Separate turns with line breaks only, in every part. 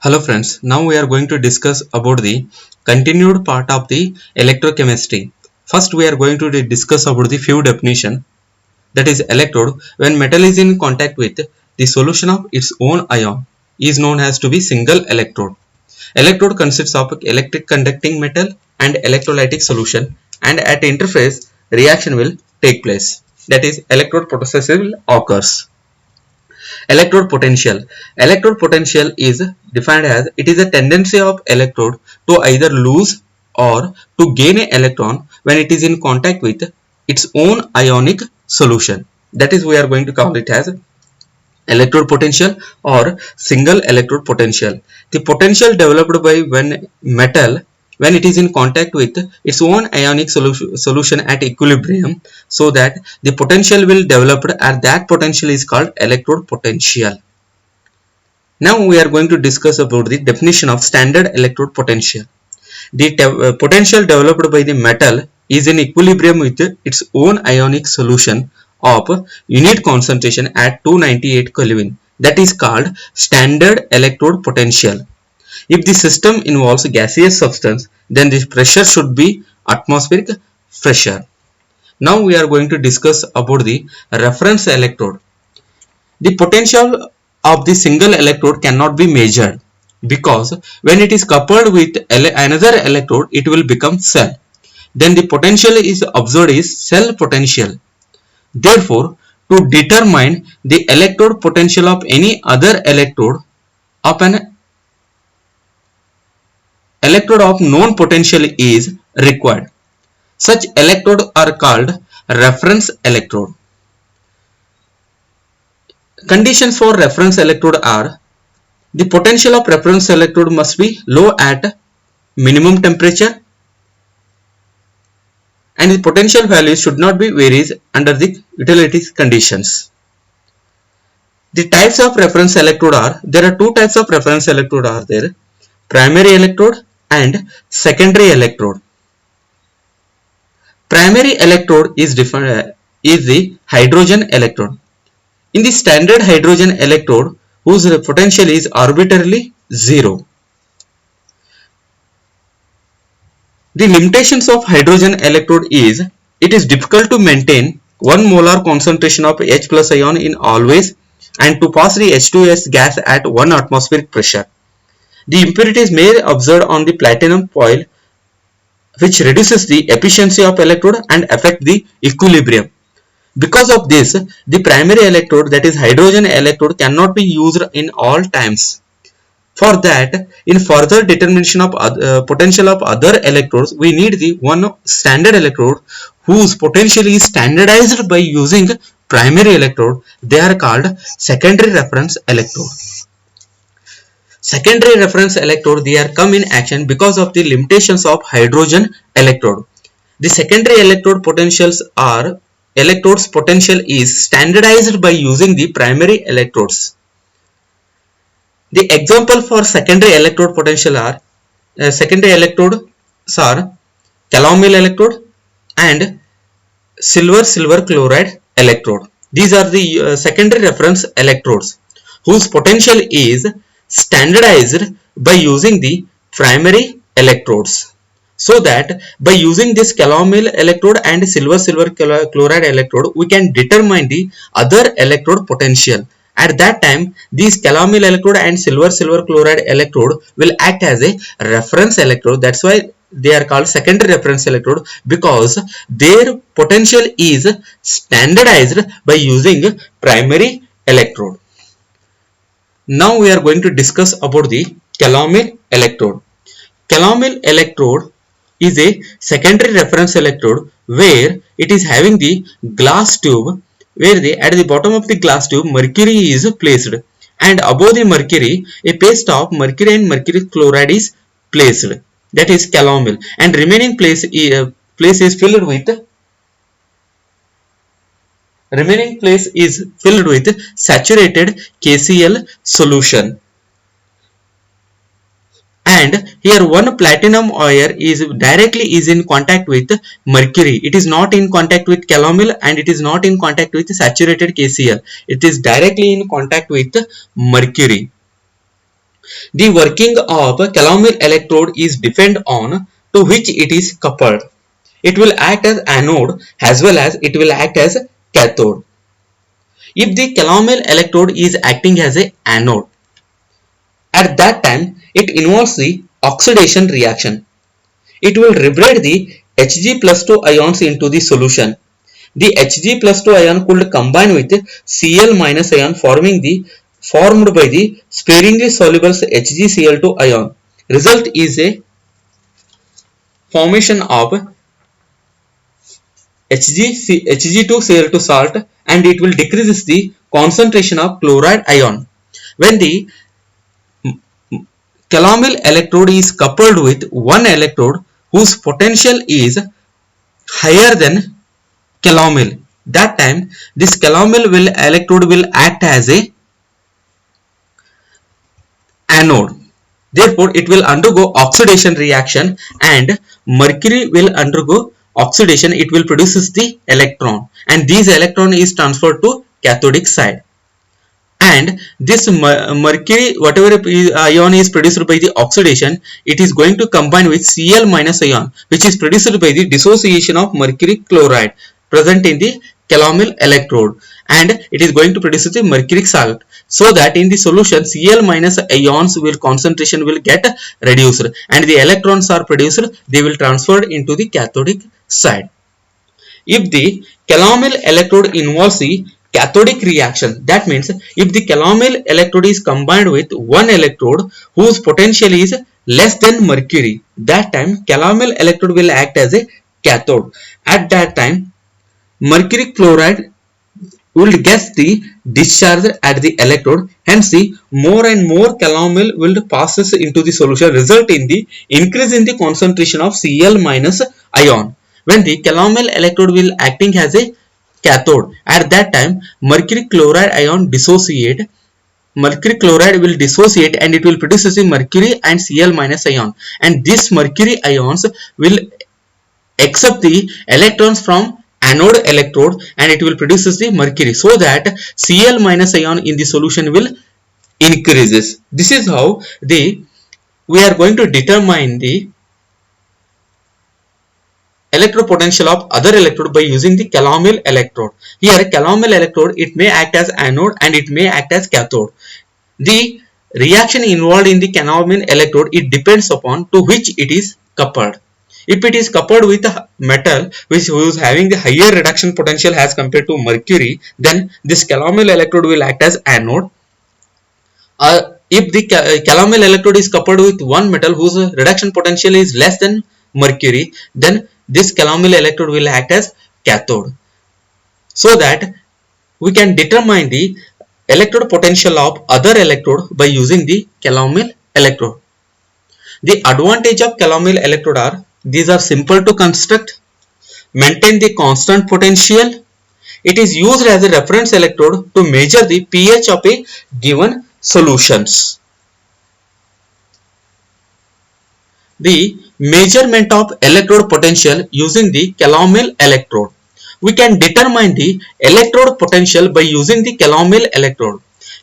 Hello friends, now we are going to discuss about the continued part of the electrochemistry. First we are going to discuss about the few definition, that is electrode. When metal is in contact with the solution of its own ion is known as to be single electrode. Electrode consists of electric conducting metal and electrolytic solution, and at interface reaction will take place, that is electrode process will occurs. Electrode potential. Electrode potential is defined as it is a tendency of electrode to either lose or to gain an electron when it is in contact with its own ionic solution. That is, we are going to call it as electrode potential or single electrode potential. The potential developed by when it is in contact with its own ionic solution at equilibrium, so that the potential will develop, and that potential is called electrode potential. Now we are going to discuss about the definition of standard electrode potential. The potential developed by the metal is in equilibrium with its own ionic solution of unit concentration at 298 Kelvin. That is called standard electrode potential. If the system involves gaseous substance, then the pressure should be atmospheric pressure. Now we are going to discuss about the reference electrode. The potential of the single electrode cannot be measured, because when it is coupled with another electrode, it will become cell. Then the potential is observed is cell potential. Therefore, to determine the electrode potential of any other electrode of an electrode of known potential is required. Such electrodes are called reference electrode. Conditions for reference electrode are: the potential of reference electrode must be low at minimum temperature, and the potential value should not be varies under the utility conditions. The types of reference electrode are: there are two types of reference electrode are there, primary electrode and secondary electrode. Primary electrode is the hydrogen electrode. In the standard hydrogen electrode, whose potential is arbitrarily zero. The limitations of hydrogen electrode is it is difficult to maintain 1 molar concentration of H plus ion in always, and to pass the H2S gas at 1 atmospheric pressure. The impurities may be observed on the platinum foil, which reduces the efficiency of electrode and affect the equilibrium. Because of this, the primary electrode, that is hydrogen electrode, cannot be used in all times. For that, in further determination of potential of other electrodes, we need the one standard electrode whose potential is standardized by using primary electrode. They are called secondary reference electrode. Secondary reference electrode, they are come in action because of the limitations of hydrogen electrode. The secondary electrode potentials are electrode's potential is standardized by using the primary electrodes. The example for secondary electrode potential are secondary electrodes are calomel electrode and silver chloride electrode. These are the secondary reference electrodes whose potential is standardized by using the primary electrodes. So that by using this calomel electrode and silver chloride electrode, we can determine the other electrode potential. At that time, these calomel electrode and silver chloride electrode will act as a reference electrode. That's why they are called secondary reference electrode, because their potential is standardized by using primary electrode. Now we are going to discuss about the calomel electrode. Calomel electrode is a secondary reference electrode where it is having the glass tube, where at the bottom of the glass tube mercury is placed, and above the mercury a paste of mercury and mercury chloride is placed, that is calomel, and remaining place is filled with saturated KCl solution. And here one platinum wire is directly in contact with mercury. It is not in contact with calomel and it is not in contact with saturated KCl. It is directly in contact with mercury. The working of calomel electrode is depend on to which it is coupled. It will act as anode as well as it will act as cathode. If the calomel electrode is acting as a anode, at that time it involves the oxidation reaction. It will liberate the Hg plus 2 ions into the solution. The Hg plus 2 ion could combine with Cl minus ion formed by the sparingly soluble HgCl2 ion. Result is a formation of Hg2Cl2 salt, and it will decrease the concentration of chloride ion. When the calomel electrode is coupled with one electrode whose potential is higher than calomel, that time this calomel electrode will act as a anode. Therefore, it will undergo oxidation reaction, and mercury will undergo oxidation. It will produce the electron, and this electron is transferred to cathodic side. And this mercury, whatever ion is produced by the oxidation, it is going to combine with Cl minus ion, which is produced by the dissociation of mercury chloride present in the calomel electrode, and it is going to produce the mercuric salt, so that in the solution Cl minus ions concentration will get reduced, and the electrons are produced, they will transfer into the cathodic side. If the calomel electrode involves the cathodic reaction, that means if the calomel electrode is combined with one electrode whose potential is less than mercury, that time calomel electrode will act as a cathode. At that time, mercury chloride will get the discharge at the electrode, hence the more and more calomel will passes into the solution, result in the increase in the concentration of Cl minus ion. When the calomel electrode will acting as a cathode, at that time mercury chloride ion dissociate. Mercury chloride will dissociate, and it will produce the mercury and Cl minus ion, and these mercury ions will accept the electrons from anode electrode, and it will produce the mercury, so that Cl minus ion in the solution will increases. This is how we are going to determine the electropotential of other electrode by using the calomel electrode. Here calomel electrode, it may act as anode and it may act as cathode. The reaction involved in the calomel electrode, it depends upon to which it is coupled. If it is coupled with a metal which is having the higher reduction potential as compared to mercury, then this calomel electrode will act as anode. If the calomel electrode is coupled with one metal whose reduction potential is less than mercury, then this calomel electrode will act as cathode, so that we can determine the electrode potential of other electrode by using the calomel electrode. The advantage of calomel electrode are, these are simple to construct, maintain the constant potential, it is used as a reference electrode to measure the pH of a given solutions. The measurement of electrode potential using the calomel electrode. We can determine the electrode potential by using the calomel electrode.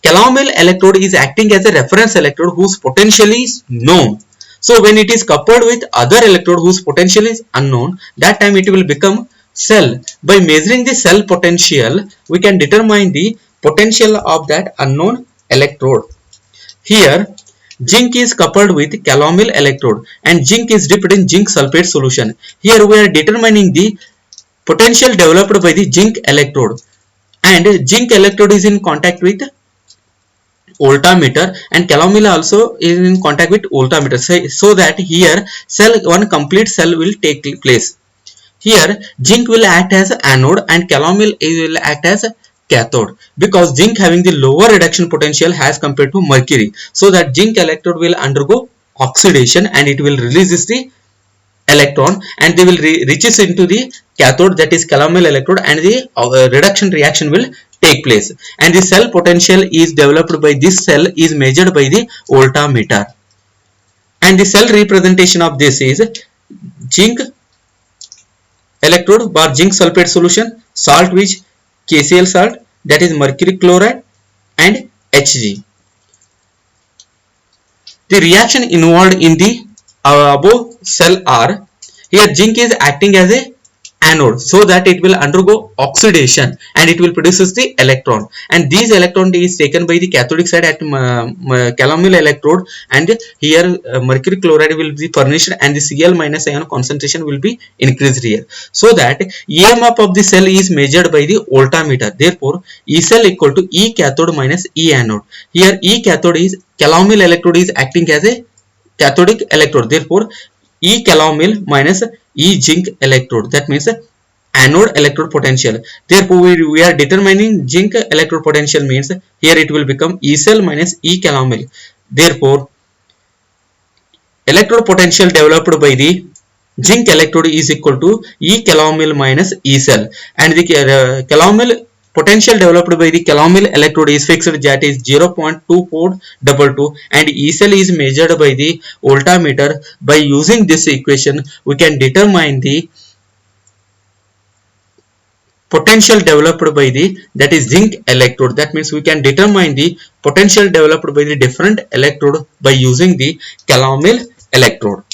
Calomel electrode is acting as a reference electrode whose potential is known. So when it is coupled with other electrode whose potential is unknown, that time it will become cell. By measuring the cell potential, we can determine the potential of that unknown electrode. Here zinc is coupled with calomel electrode, and zinc is dipped in zinc sulfate solution. Here we are determining the potential developed by the zinc electrode, and zinc electrode is in contact with voltmeter, and calomel also is in contact with voltmeter, so that here one complete cell will take place. Here zinc will act as anode and calomel will act as cathode, because zinc having the lower reduction potential as compared to mercury, so that zinc electrode will undergo oxidation and it will release the electron, and they will reaches into the cathode, that is calomel electrode, and the reduction reaction will take place, and the cell potential is developed by this cell is measured by the voltmeter, and the cell representation of this is zinc electrode bar zinc sulfate solution, salt which KCl salt, that is mercury chloride, and Hg. The reaction involved in the above cell are, here zinc is acting as a anode so that it will undergo oxidation and it will produces the electron, and these electron is taken by the cathodic side at calomel electrode, and here mercury chloride will be furnished and the Cl minus ion concentration will be increased here, so that EMF of the cell is measured by the voltmeter. Therefore E cell equal to E cathode minus E anode. Here E cathode is calomel electrode is acting as a cathodic electrode, therefore E calomel minus E zinc electrode, that means anode electrode potential. Therefore we are determining zinc electrode potential means here it will become E cell minus E calomel. Therefore electrode potential developed by the zinc electrode is equal to E calomel minus E cell, and the calomel potential developed by the calomel electrode is fixed, that is 0.2422, and E cell is measured by the voltmeter. By using this equation we can determine the potential developed by the, that is zinc electrode. That means we can determine the potential developed by the different electrode by using the calomel electrode.